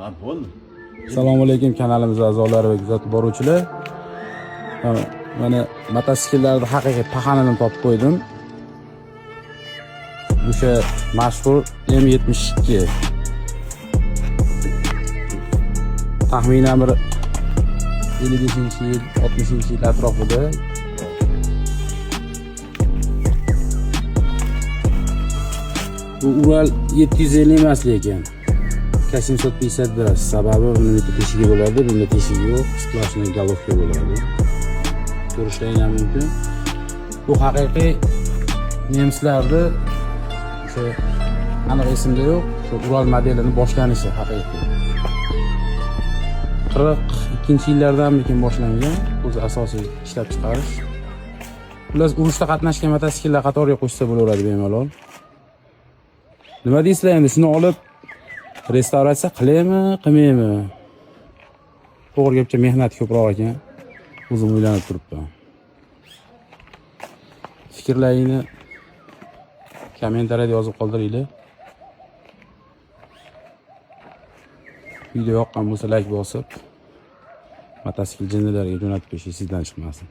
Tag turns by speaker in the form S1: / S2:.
S1: Assalomu alaykum kanalimiz a'zolari va kuzatib boruvchilar. Mana mototsikllarda haqiqiy paxanini topib qo'ydim. O'sha mashhur M72. Taxminan bir 55-yil, 60-yil atrofida. Bu Ural 750 emas lekin 750 biraz. Sababi bunda bitta teshigi bo'ladi, bunda teshigi yo'q, splashli golovka bo'ladi. Ko'rishlaring ham mumkin. Bu haqiqiy nemislarni o'sha aniq esimda yo'q, shu Ural modelining boshlanishi haqiqiy. 42-yillardan keyin boshlangan o'zi asosiy ishlab chiqarish. Xullas urushda qatnashgan mototsikllar qatoriga qo'shsa bo'laveradi bemalol. Nima deysizlar endi, shuni olib restavratsiya qilaymi, qilmaymi? To'g'ri gapcha mehnat ko'proq ekan. O'zim o'ylanib turibman. Fikrlaringni kommentariyada yozib qoldiringlar. Video yoqqan bo'lsa like bosib, mototsikl jinnilariga jo'natib qo'yishingiz sizdan chiqmasin.